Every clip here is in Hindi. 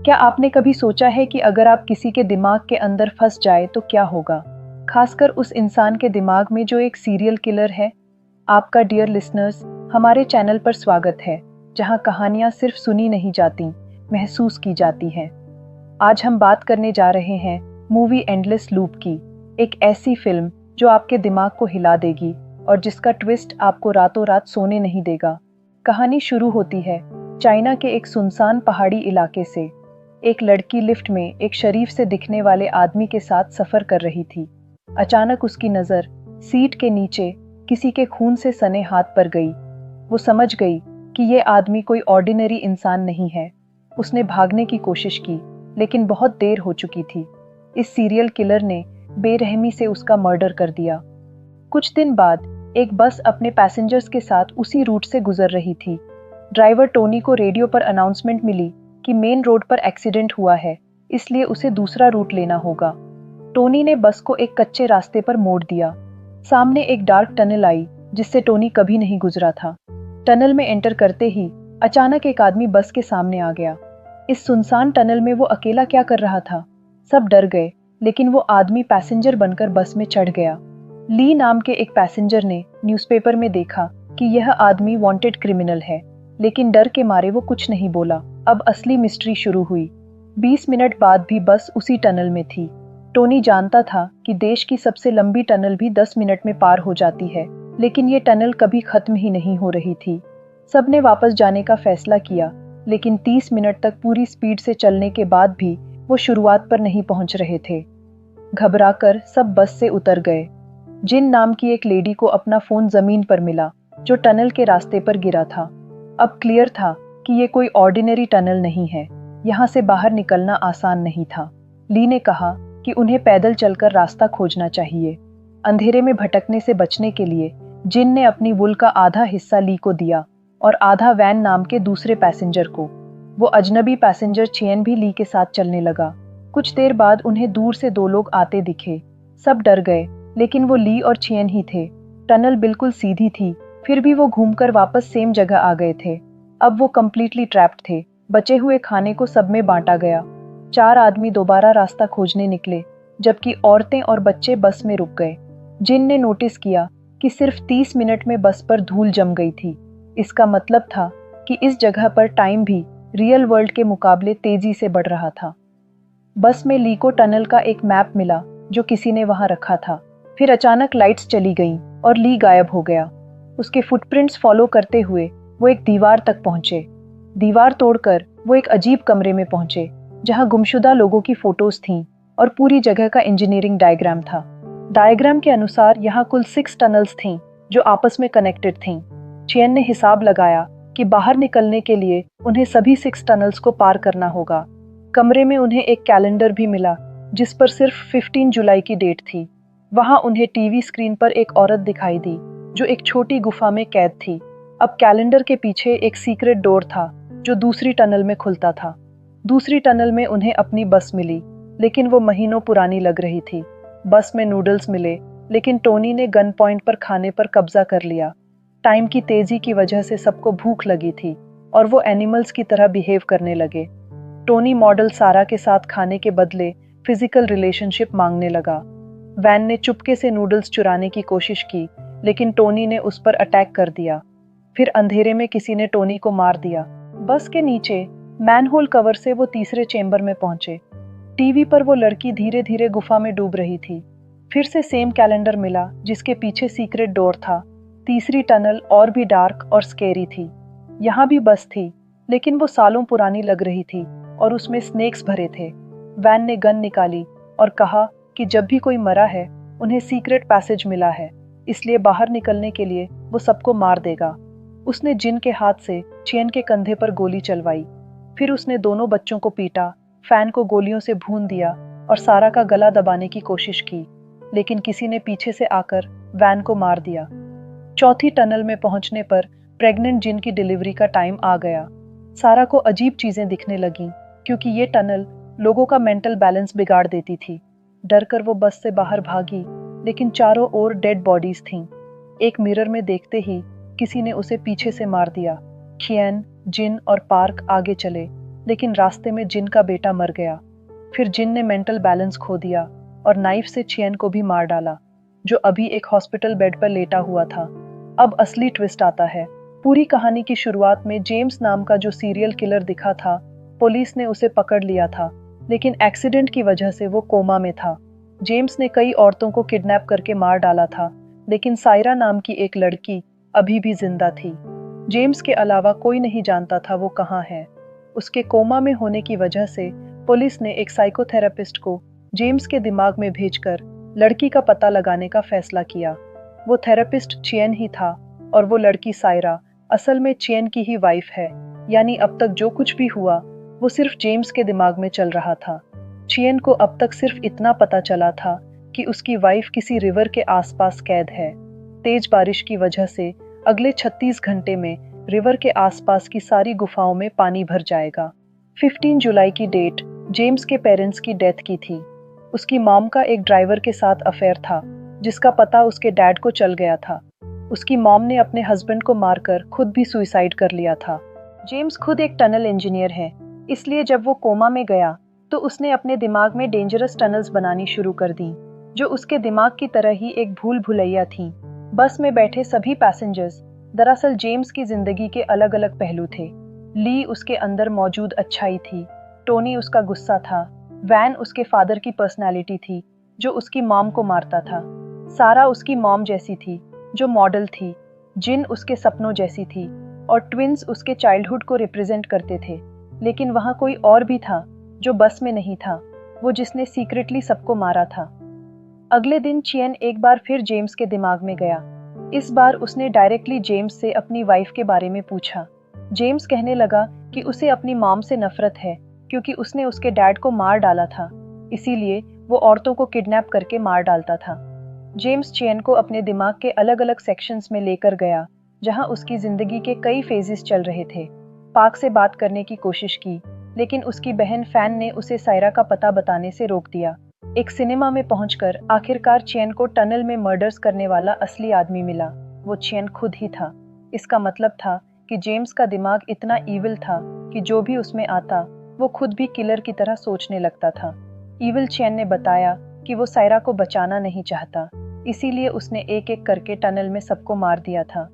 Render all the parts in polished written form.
क्या आपने कभी सोचा है कि अगर आप किसी के दिमाग के अंदर फंस जाए तो क्या होगा? खासकर उस इंसान के दिमाग में जो एक सीरियल किलर है। आपका डियर लिसनर्स, हमारे चैनल पर स्वागत है, जहां कहानियां सिर्फ सुनी नहीं जाती, महसूस की जाती हैं। आज हम बात करने जा रहे हैं मूवी एंडलेस लूप की, एक ऐसी फिल्म जो आपके दिमाग को हिला देगी और जिसका ट्विस्ट आपको रातों रात सोने नहीं देगा। कहानी शुरू होती है चाइना के एक सुनसान पहाड़ी इलाके से। एक लड़की लिफ्ट में एक शरीफ से दिखने वाले आदमी के साथ सफर कर रही थी। अचानक उसकी नजर सीट के नीचे किसी के खून से सने हाथ पर गई। वो समझ गई कि ये आदमी कोई ऑर्डिनरी इंसान नहीं है। उसने भागने की कोशिश की, लेकिन बहुत देर हो चुकी थी। इस सीरियल किलर ने बेरहमी से उसका मर्डर कर दिया। कुछ दिन बाद एक बस अपने पैसेंजर्स के साथ उसी रूट से गुजर रही थी। ड्राइवर टोनी को रेडियो पर अनाउंसमेंट मिली कि मेन रोड पर एक्सीडेंट हुआ है, इसलिए उसे दूसरा रूट लेना होगा। टोनी ने बस को एक कच्चे रास्ते पर मोड़ दिया। सामने एक डार्क टनल आई, जिससे टोनी कभी नहीं गुजरा था। टनल में एंटर करते ही अचानक एक आदमी बस के सामने आ गया। इस सुनसान टनल में वो अकेला क्या कर रहा था? सब डर गए, लेकिन वो आदमी पैसेंजर बनकर बस में चढ़ गया। ली नाम के एक पैसेंजर ने न्यूज़पेपर में देखा कि यह आदमी वांटेड क्रिमिनल है, लेकिन डर के मारे वो कुछ नहीं बोला। अब असली मिस्ट्री शुरू हुई। 20 मिनट बाद भी बस उसी टनल में थी। टोनी जानता था कि देश की सबसे लंबी टनल भी 10 मिनट में पार हो जाती है, लेकिन ये टनल कभी खत्म ही नहीं हो रही थी। सबने वापस जाने का फैसला किया, लेकिन 30 मिनट तक पूरी स्पीड से चलने के बाद भी वो शुरुआत पर नहीं पहुंच रहे थे। घबराकर सब बस से उतर गए। जिन नाम की एक लेडी को अपना फोन जमीन पर मिला, जो टनल के रास्ते पर गिरा था। अब क्लियर था कि ये कोई ऑर्डिनरी टनल नहीं है। यहाँ से बाहर निकलना आसान नहीं था। ली ने कहा कि उन्हें पैदल चलकर रास्ता खोजना चाहिए। अंधेरे में भटकने से बचने के लिए जिन ने अपनी वुल का आधा हिस्सा ली को दिया और आधा वैन नाम के दूसरे पैसेंजर को। वो अजनबी पैसेंजर चियन भी ली के साथ चलने लगा। कुछ देर बाद उन्हें दूर से दो लोग आते दिखे। सब डर गए, लेकिन वो ली और चियन ही थे। टनल बिल्कुल सीधी थी, फिर भी वो घूमकर वापस सेम जगह आ गए थे। अब वो कंप्लीटली ट्रैप्ड थे। बचे हुए खाने को सब में बांटा गया। 4 आदमी दोबारा रास्ता खोजने निकले, जबकि औरतें और बच्चे बस में रुक गए। जिन ने नोटिस किया कि सिर्फ 30 मिनट में बस पर धूल जम गई थी। इसका मतलब था कि इस जगह पर टाइम भी रियल वर्ल्ड के मुकाबले तेजी से बढ़ रहा था। बस में ली को टनल का एक मैप मिला, जो किसी ने वहां रखा था। फिर अचानक लाइट्स चली गईं और ली गायब हो गया। उसके फुटप्रिंट्स फॉलो करते हुए वो एक दीवार तक पहुंचे। दीवार तोड़कर वो एक अजीब कमरे में पहुंचे, जहां गुमशुदा लोगों की फोटोज थीं और पूरी जगह का इंजीनियरिंग डायग्राम था। डायग्राम के अनुसार यहाँ कुल 6 टनल्स थीं, जो आपस में कनेक्टेड थीं। चियन ने हिसाब लगाया कि बाहर निकलने के लिए उन्हें सभी 6 टनल्स को पार करना होगा। कमरे में उन्हें एक कैलेंडर भी मिला, जिस पर सिर्फ 15 जुलाई की डेट थी। वहां उन्हें टीवी स्क्रीन पर एक औरत दिखाई दी, जो एक छोटी गुफा में कैद थी। अब कैलेंडर के पीछे एक सीक्रेट डोर था, जो दूसरी टनल में खुलता था। दूसरी टनल में उन्हें अपनी बस मिली, लेकिन वो महीनों पुरानी लग रही थी। बस में नूडल्स मिले, लेकिन टोनी ने गन पॉइंट पर खाने पर कब्जा कर लिया। टाइम की तेजी की वजह से सबको भूख लगी थी और वो एनिमल्स की तरह बिहेव करने लगे। टोनी मॉडल सारा के साथ खाने के बदले फिजिकल रिलेशनशिप मांगने लगा। वैन ने चुपके से नूडल्स चुराने की कोशिश की, लेकिन टोनी ने उस पर अटैक कर दिया। फिर अंधेरे में किसी ने टोनी को मार दिया। बस के नीचे मैनहोल कवर से वो तीसरे चेंबर में पहुंचे। टीवी पर वो लड़की धीरे धीरे गुफा में डूब रही थी। फिर से सेम कैलेंडर मिला, जिसके पीछे सीक्रेट डोर था। तीसरी टनल और भी डार्क और स्केरी थी। यहाँ भी बस थी, लेकिन वो सालों पुरानी लग रही थी और उसमें स्नेक्स भरे थे। वैन ने गन निकाली और कहा कि जब भी कोई मरा है, उन्हें सीक्रेट पैसेज मिला है, इसलिए बाहर निकलने के लिए वो सबको मार देगा। उसने जिन के हाथ से चियन के कंधे पर गोली चलवाई। फिर उसने दोनों बच्चों को पीटा, फैन को गोलियों से भून दिया और सारा का गला दबाने की कोशिश की, लेकिन किसी ने पीछे से आकर वैन को मार दिया। चौथी टनल में पहुंचने पर प्रेग्नेंट जिन की डिलीवरी का टाइम आ गया। सारा को अजीब चीजें दिखने लगीं, क्योंकि ये टनल लोगों का मेंटल बैलेंस बिगाड़ देती थी। डरकर वो बस से बाहर भागी, लेकिन चारों ओर डेड बॉडीज थीं। एक मिरर में देखते ही किसी ने उसे पीछे से मार दिया। खियन, जिन और पार्क आगे चले, लेकिन रास्ते में जिन का बेटा मर गया। फिर जिन ने मेंटल बैलेंस खो दिया और नाइफ से चियन को भी मार डाला, जो अभी एक हॉस्पिटल बेड पर लेटा हुआ था। अब असली ट्विस्ट आता है। पूरी कहानी की शुरुआत में जेम्स नाम का जो सीरियल किलर दिखा था, पुलिस ने उसे पकड़ लिया था, लेकिन एक्सीडेंट की वजह से वो कोमा में था। जेम्स ने कई औरतों को किडनैप करके मार डाला था, लेकिन सायरा नाम की एक लड़की अभी भी जिंदा थी। जेम्स के अलावा कोई नहीं जानता था वो कहाँ है। उसके कोमा में होने की वजह से पुलिस ने एक साइकोथेरेपिस्ट को जेम्स के दिमाग में भेजकर लड़की का पता लगाने का फैसला किया। वो थेरेपिस्ट चियन ही था और वो लड़की सायरा असल में चियन की ही वाइफ है। यानी अब तक जो कुछ भी हुआ वो सिर्फ जेम्स के दिमाग में चल रहा था। चियन को अब तक सिर्फ इतना पता चला था कि उसकी वाइफ किसी रिवर के आसपास कैद है। तेज बारिश की वजह से अगले 36 घंटे में रिवर के आसपास की सारी गुफाओं में पानी भर जाएगा। 15 जुलाई की डेट जेम्स के पेरेंट्स की डेथ की थी। उसकी मॉम का एक ड्राइवर के साथ अफेयर था, जिसका पता उसके डैड को चल गया था। उसकी मॉम ने अपने हस्बैंड को मारकर खुद भी सुसाइड कर लिया था। जेम्स खुद एक टनल इंजीनियर है, इसलिए जब वो कोमा में गया तो उसने अपने दिमाग में डेंजरस टनल्स बनानी शुरू कर दी, जो उसके दिमाग की तरह ही एक भूल भुलैया थी। बस में बैठे सभी पैसेंजर्स दरअसल जेम्स की जिंदगी के अलग अलग पहलू थे। ली उसके अंदर मौजूद अच्छाई थी, टोनी उसका गुस्सा था, वैन उसके फादर की पर्सनालिटी थी जो उसकी मॉम को मारता था, सारा उसकी मॉम जैसी थी जो मॉडल थी, जिन उसके सपनों जैसी थी, और ट्विंस उसके चाइल्डहुड को रिप्रेजेंट करते थे। लेकिन वहाँ कोई और भी था जो बस में नहीं था, वो जिसने सीक्रेटली सबको मारा था। अगले दिन चियन एक बार फिर जेम्स के दिमाग में गया। इस बार उसने डायरेक्टली जेम्स से अपनी वाइफ के बारे में पूछा। जेम्स कहने लगा कि उसे अपनी मॉम से नफरत है क्योंकि उसने उसके डैड को मार डाला था, इसीलिए वो औरतों को किडनैप करके मार डालता था। जेम्स चियन को अपने दिमाग के अलग अलग सेक्शंस में लेकर गया, जहां उसकी जिंदगी के कई फेजेस चल रहे थे। पार्क से बात करने की कोशिश की, लेकिन उसकी बहन फैन ने उसे सायरा का पता बताने से रोक दिया। एक सिनेमा में पहुंचकर आखिरकार चियन को टनल में मर्डर्स करने वाला असली आदमी मिला। वो चियन खुद ही था। इसका मतलब था कि जेम्स का दिमाग इतना ईविल था कि जो भी उसमें आता वो खुद भी किलर की तरह सोचने लगता था। ईविल चियन ने बताया कि वो सायरा को बचाना नहीं चाहता, इसीलिए उसने एक एक करके टनल में सबको मार दिया था।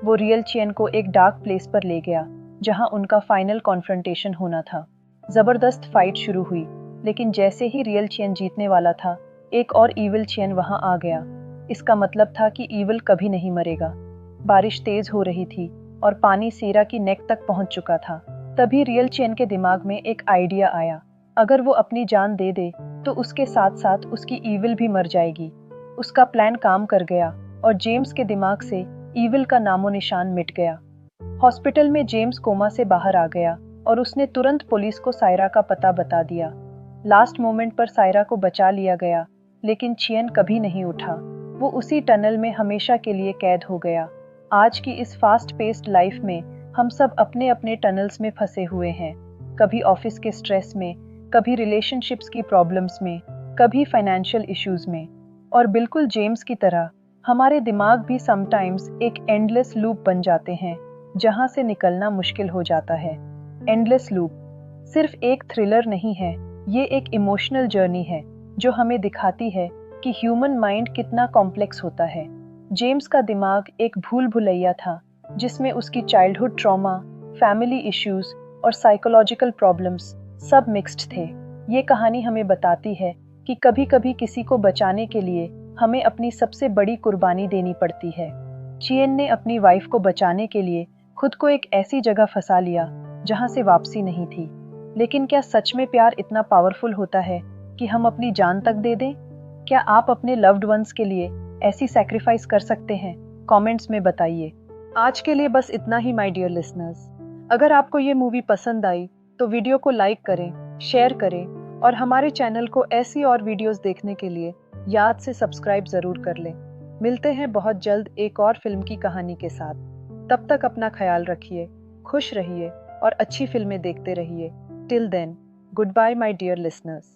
वो रियल चियन को एक डार्क प्लेस पर ले गया, जहां उनका फाइनल कॉन्फ्रंटेशन होना था। जबरदस्त फाइट शुरू हुई, लेकिन जैसे ही रियल चियन जीतने वाला था, एक और ईविल चियन वहां आ गया। इसका मतलब था कि ईविल कभी नहीं मरेगा। बारिश तेज हो रही थी और पानी सेरा की नेक तक पहुंच चुका था। तभी रियल चियन के दिमाग में एक आइडिया आया। अगर वो अपनी जान दे दे तो उसके साथ साथ उसकी ईविल भी मर जाएगी। उसका प्लान काम कर गया और जेम्स के दिमाग से ईविल का नामो निशान मिट गया। हॉस्पिटल में जेम्स कोमा से बाहर आ गया और उसने तुरंत पुलिस को सायरा का पता बता दिया। लास्ट मोमेंट पर सायरा को बचा लिया गया, लेकिन चियन कभी नहीं उठा। वो उसी टनल में हमेशा के लिए कैद हो गया। आज की इस फास्ट पेस्ड लाइफ में हम सब अपने अपने टनल्स में फंसे हुए हैं, कभी ऑफिस के स्ट्रेस में, कभी रिलेशनशिप्स की प्रॉब्लम्स में, कभी फाइनेंशियल इश्यूज में। और बिल्कुल जेम्स की तरह हमारे दिमाग भी समटाइम्स एक एंडलेस लूप बन जाते हैं, जहां से निकलना मुश्किल हो जाता है। एंडलेस लूप सिर्फ एक थ्रिलर नहीं है, ये एक इमोशनल जर्नी है जो हमें दिखाती है कि ह्यूमन माइंड कितना कॉम्प्लेक्स होता है। जेम्स का दिमाग एक भूल भुलैया था, जिसमें उसकी चाइल्डहुड ट्रॉमा, फैमिली इश्यूज और साइकोलॉजिकल प्रॉब्लम्स सब मिक्स्ड थे। ये कहानी हमें बताती है कि कभी कभी किसी को बचाने के लिए हमें अपनी सबसे बड़ी कुर्बानी देनी पड़ती है। चियन ने अपनी वाइफ को बचाने के लिए खुद को एक ऐसी जगह फंसा लिया जहां से वापसी नहीं थी। लेकिन क्या सच में प्यार इतना पावरफुल होता है कि हम अपनी जान तक दे दें? क्या आप अपने लव्ड वंस के लिए ऐसी सैक्रिफाइस कर सकते हैं? कमेंट्स में बताइए। आज के लिए बस इतना ही माय डियर लिसनर्स। अगर आपको ये मूवी पसंद आई तो वीडियो को लाइक करें, शेयर करें और हमारे चैनल को ऐसी और वीडियोस देखने के लिए याद से सब्सक्राइब जरूर कर लें। मिलते हैं बहुत जल्द एक और फिल्म की कहानी के साथ। तब तक अपना ख्याल रखिए, खुश रहिए और अच्छी फिल्में देखते रहिए। Till then, goodbye my dear listeners.